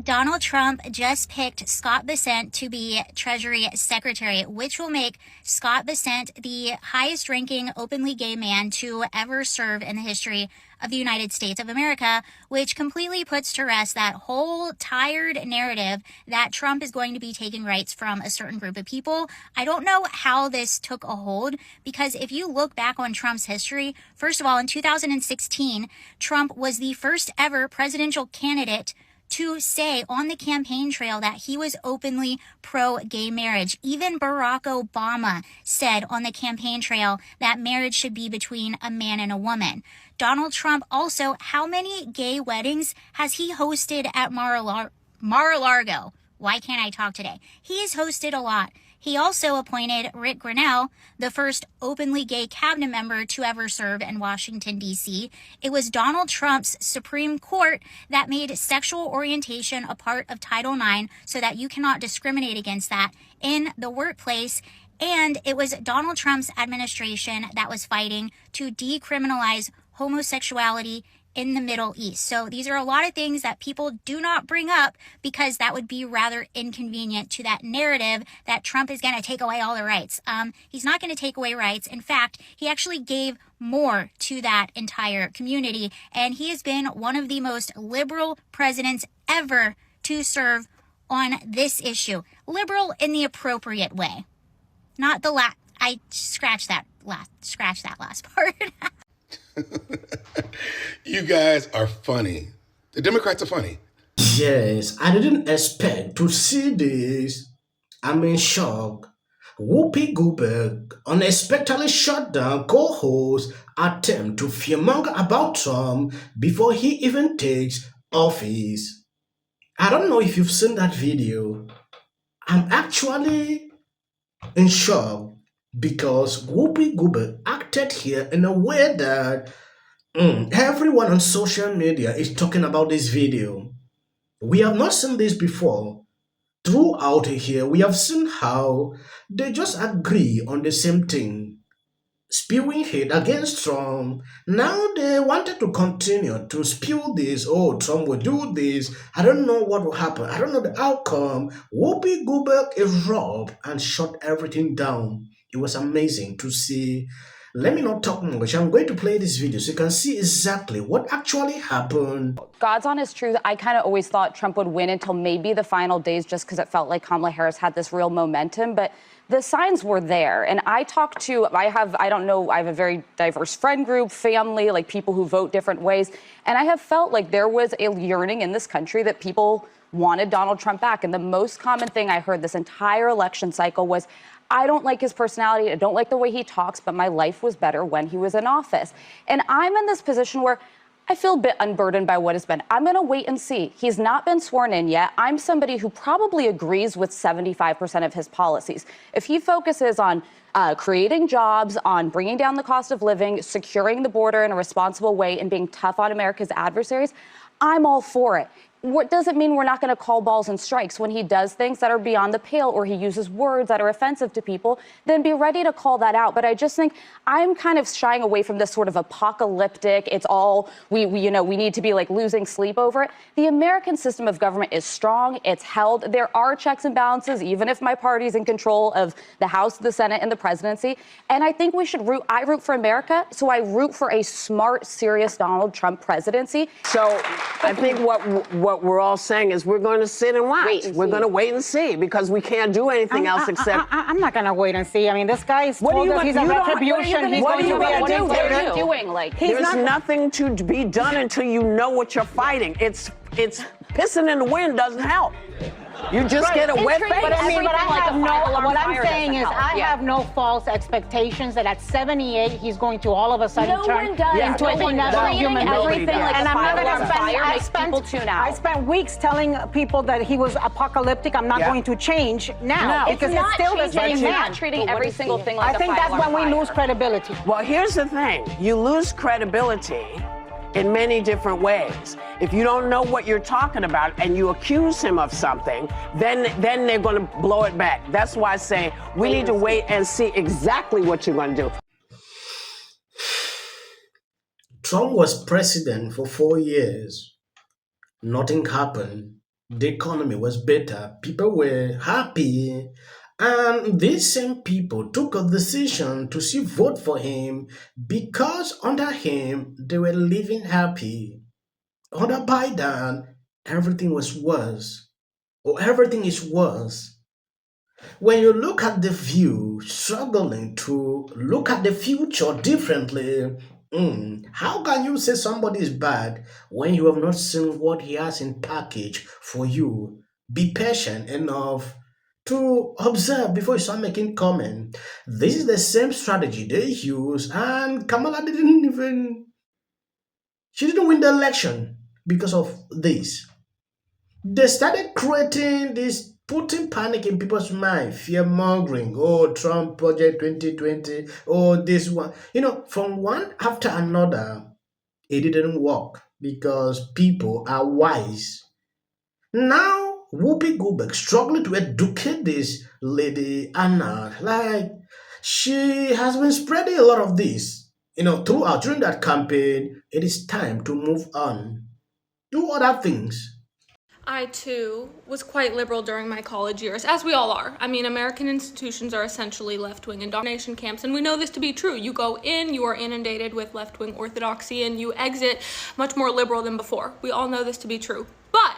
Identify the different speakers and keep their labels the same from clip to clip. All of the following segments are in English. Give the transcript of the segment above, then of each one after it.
Speaker 1: Donald Trump just picked Scott Bessent to be Treasury Secretary, which will make Scott Bessent the highest ranking openly gay man to ever serve in the history of the United States of America, which completely puts to rest that whole tired narrative that Trump is going to be taking rights from a certain group of people. I don't know how this took a hold, because if you look back on Trump's history, first of all, in 2016, Trump was the first ever presidential candidate to say on the campaign trail that he was openly pro-gay marriage. Even Barack Obama said on the campaign trail that marriage should be between a man and a woman. Donald Trump also, how many gay weddings has he hosted at Mar-a-Lago? Why can't I talk today? He's hosted a lot. He also appointed Rick Grinnell, the first openly gay cabinet member to ever serve in Washington, D.C. It was Donald Trump's Supreme Court that made sexual orientation a part of Title IX so that you cannot discriminate against that in the workplace. And it was Donald Trump's administration that was fighting to decriminalize homosexuality in the Middle East. So these are a lot of things that people do not bring up because that would be rather inconvenient to that narrative that Trump is going to take away all the rights. He's not going to take away rights. In fact, he actually gave more to that entire community. And he has been one of the most liberal presidents ever to serve on this issue. Liberal in the appropriate way. Not the last. I scratched that last part.
Speaker 2: You guys are funny. The Democrats are funny.
Speaker 3: Yes, I didn't expect to see this. I'm in shock. Whoopi Goldberg unexpectedly shut down co-host attempt to fearmonger about Trump before he even takes office. I don't know if you've seen that video. I'm actually in shock because Whoopi Goldberg acted here in a way that everyone on social media is talking about this video. We have not seen this before. Throughout here, we have seen how they just agree on the same thing, spewing hate against Trump. Now they wanted to continue to spew this. Oh, Trump will do this. I don't know what will happen. I don't know the outcome. Whoopi Goldberg erupted and shut everything down. It was amazing to see. Let me not talk much. I'm going to play this video so you can see exactly what actually happened.
Speaker 4: God's honest truth, I kind of always thought Trump would win until maybe the final days just because it felt like Kamala Harris had this real momentum. But the signs were there. And I have a very diverse friend group, family, like people who vote different ways. And I have felt like there was a yearning in this country that people wanted Donald Trump back. And the most common thing I heard this entire election cycle was, I don't like his personality. I don't like the way he talks, but my life was better when he was in office. And I'm in this position where I feel a bit unburdened by what has been. I'm going to wait and see. He's not been sworn in yet. I'm somebody who probably agrees with 75% of his policies. If he focuses on creating jobs, on bringing down the cost of living, securing the border in a responsible way, and being tough on America's adversaries, I'm all for it. What doesn't mean we're not going to call balls and strikes when he does things that are beyond the pale or he uses words that are offensive to people, then be ready to call that out. But I just think I'm kind of shying away from this sort of apocalyptic, it's all, we need to be like losing sleep over it. The American system of government is strong. It's held. There are checks and balances, even if my party's in control of the House, the Senate, and the presidency. And I think we should I root for America, so I root for a smart, serious Donald Trump presidency.
Speaker 5: So I think what we're all saying is we're going to sit and watch. We're going to wait and see because we can't do anything else except.
Speaker 6: I'm not going to wait and see. I mean, this guy is told us he's a retribution. He's going to be a dictator.
Speaker 4: Doing like
Speaker 5: There's nothing to be done until you know what you're fighting. It's pissing in the wind doesn't help. You just get a wet face.
Speaker 6: But I mean, what I'm saying is I have no false expectations that at 78 he's going to all of a sudden turn into another human being. And I'm not going to spend. I spent weeks telling people that he was apocalyptic. I'm not going to change now because it's still the same man.
Speaker 4: Not treating every single thing like
Speaker 6: I think that's when we lose credibility.
Speaker 5: Well, here's the thing: you lose credibility in many different ways. If you don't know what you're talking about and you accuse him of something, then they're going to blow it back. That's why I say we need to wait and see exactly what you're going to do.
Speaker 3: Trump was president for 4 years. Nothing happened. The economy was better. People were happy. And these same people took a decision to see vote for him because under him they were living happy. Under Biden, everything was worse. Or everything is worse. When you look at the view, struggling to look at the future differently, how can you say somebody is bad when you have not seen what he has in package for you? Be patient enough to observe before you start making comment. This is the same strategy they use, and Kamala she didn't win the election because of this. They started creating this, putting panic in people's mind, fear mongering. Oh, Trump Project 2020. Oh, this one. From one after another, it didn't work because people are wise. Now, Whoopi Goldberg struggling to educate this lady Anna. Like, she has been spreading a lot of this. Throughout during that campaign, it is time to move on. Do other things.
Speaker 7: I, too, was quite liberal during my college years, as we all are. I mean, American institutions are essentially left-wing indoctrination camps, and we know this to be true. You go in, you are inundated with left-wing orthodoxy, and you exit much more liberal than before. We all know this to be true. But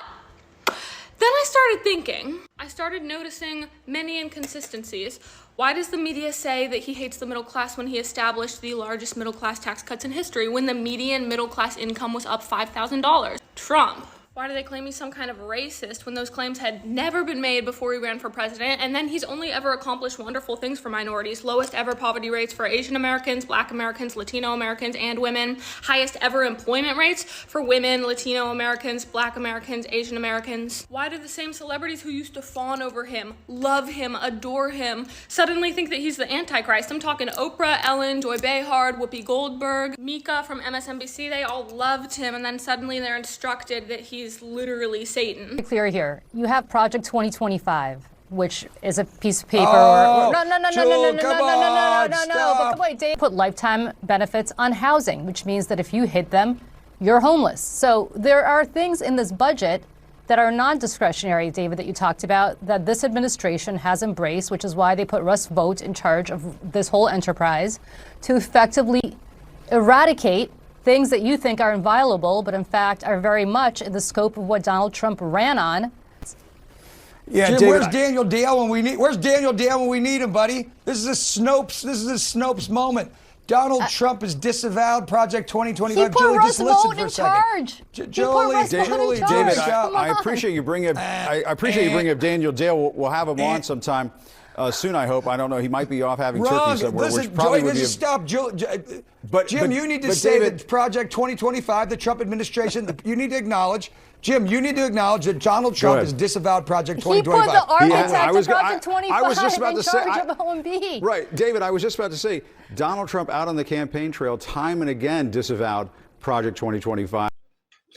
Speaker 7: then I started thinking, I started noticing many inconsistencies. Why does the media say that he hates the middle class when he established the largest middle class tax cuts in history, when the median middle class income was up $5,000? Trump. Why do they claim he's some kind of racist when those claims had never been made before he ran for president? And then he's only ever accomplished wonderful things for minorities. Lowest ever poverty rates for Asian Americans, Black Americans, Latino Americans, and women. Highest ever employment rates for women, Latino Americans, Black Americans, Asian Americans. Why do the same celebrities who used to fawn over him, love him, adore him, suddenly think that he's the Antichrist? I'm talking Oprah, Ellen, Joy Behar, Whoopi Goldberg, Mika from MSNBC. They all loved him, and then suddenly they're instructed that he's literally Satan.
Speaker 8: Be clear here. You have Project 2025, which is a piece of paper. No. But wait, Dave put lifetime benefits on housing, which means that if you hit them, you're homeless. So there are things in this budget that are non-discretionary, David, that you talked about, that this administration has embraced, which is why they put Russ Vought in charge of this whole enterprise to effectively eradicate things that you think are inviolable, but in fact are very much in the scope of what Donald Trump ran on.
Speaker 9: Yeah, Jim, where's Daniel Dale when we need? Where's Daniel Dale when we need him, buddy? This is a Snopes moment. Donald Trump has disavowed Project 2025.
Speaker 8: He put
Speaker 9: Julie,
Speaker 8: Russ
Speaker 9: just listen
Speaker 8: Vought
Speaker 9: for a
Speaker 8: in
Speaker 9: second.
Speaker 8: charge.
Speaker 9: Julie,
Speaker 10: David, I appreciate you bringing up. I appreciate you bringing up Daniel Dale. We'll have him on sometime. Soon, I hope. I don't know. He might be off having turkey somewhere.
Speaker 9: Listen,
Speaker 10: which probably would be
Speaker 9: stop. Jim, you need to say that Project 2025, the Trump administration, you need to acknowledge. Jim, you need to acknowledge that Donald Trump has disavowed Project 2025.
Speaker 8: He put the architect of Project 25
Speaker 10: I was just about
Speaker 8: in
Speaker 10: to
Speaker 8: charge
Speaker 10: say,
Speaker 8: of OMB.
Speaker 10: Right, David, I was just about to say, Donald Trump out on the campaign trail time and again disavowed Project 2025.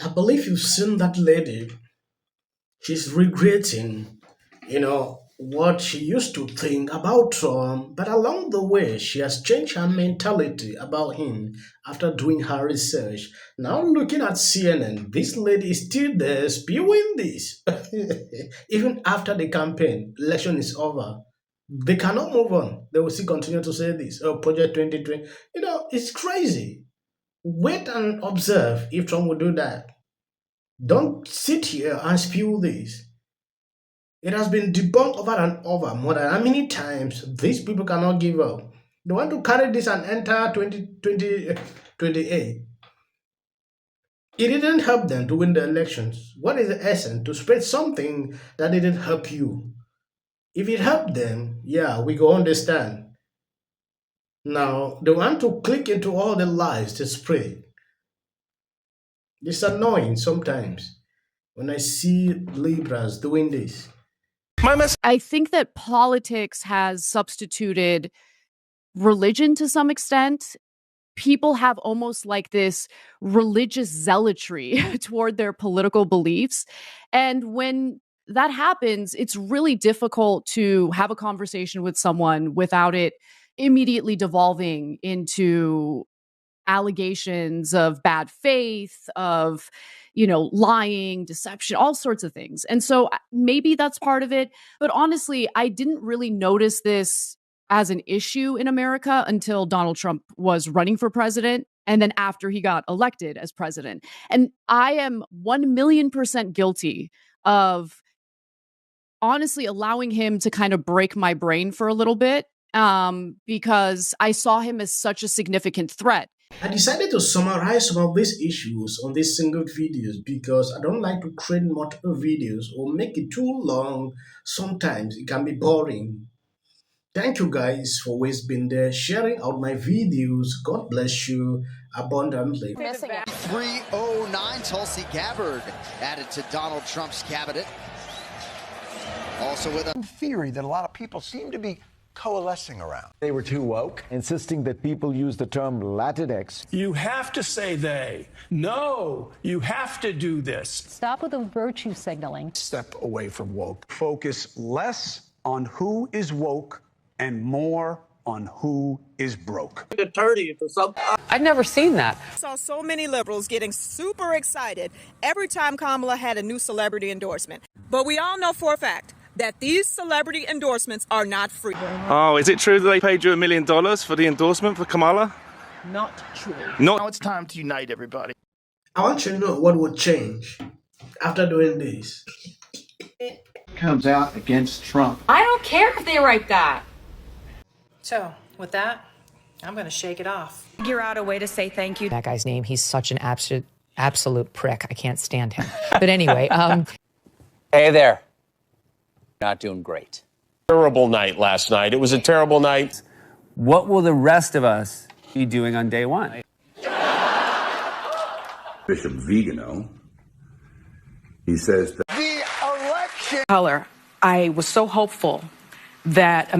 Speaker 3: I believe you've seen that lady. She's regretting, what she used to think about Trump, but along the way, she has changed her mentality about him after doing her research. Now, looking at CNN, this lady is still there spewing this. Even after the campaign, election is over. They cannot move on. They will still continue to say this. Oh, Project 2020. It's crazy. Wait and observe if Trump will do that. Don't sit here and spew this. It has been debunked over and over more than how many times these people cannot give up. They want to carry this and enter 2028. It didn't help them to win the elections. What is the essence? To spread something that didn't help you. If it helped them, yeah, we go understand. Now, they want to click into all the lies they spread. It's annoying sometimes when I see liberals doing this.
Speaker 11: I think that politics has substituted religion to some extent. People have almost like this religious zealotry toward their political beliefs. And when that happens, it's really difficult to have a conversation with someone without it immediately devolving into allegations of bad faith, of, lying, deception, all sorts of things. And so maybe that's part of it. But honestly, I didn't really notice this as an issue in America until Donald Trump was running for president. And then after he got elected as president. And I am 1,000,000% guilty of honestly allowing him to kind of break my brain for a little bit, because I saw him as such a significant threat.
Speaker 3: I decided to summarize some of these issues on these single videos because I don't like to create multiple videos or make it too long. Sometimes it can be boring. Thank you guys for always being there, sharing out my videos. God bless you abundantly.
Speaker 12: 309, Tulsi Gabbard added to Donald Trump's cabinet. Also with a
Speaker 13: theory that a lot of people seem to be coalescing around.
Speaker 14: They were too woke, insisting that people use the term Latinx.
Speaker 15: You have to say they. No, you have to do this.
Speaker 8: Stop with the virtue signaling.
Speaker 13: Step away from woke. Focus less on who is woke and more on who is broke.
Speaker 16: Attorney for some.
Speaker 17: I'd never seen that.
Speaker 18: I saw so many liberals getting super excited every time Kamala had a new celebrity endorsement. But we all know for a fact that these celebrity endorsements are not free.
Speaker 19: Oh, is it true that they paid you $1 million for the endorsement for Kamala?
Speaker 16: Not true.
Speaker 19: Now
Speaker 16: it's time to unite everybody.
Speaker 3: I want you to know what would change after doing this.
Speaker 20: Comes out against Trump.
Speaker 21: I don't care if they write that.
Speaker 22: So, with that, I'm going to shake it off.
Speaker 23: Figure out a way to say thank you.
Speaker 17: That guy's name, he's such an absolute prick. I can't stand him. But anyway,
Speaker 24: Hey there. Not doing great. Terrible night last night. It was a terrible night.
Speaker 25: What will the rest of us be doing on day one?
Speaker 26: Bishop Vigano, he says that
Speaker 22: The election color. I was so hopeful that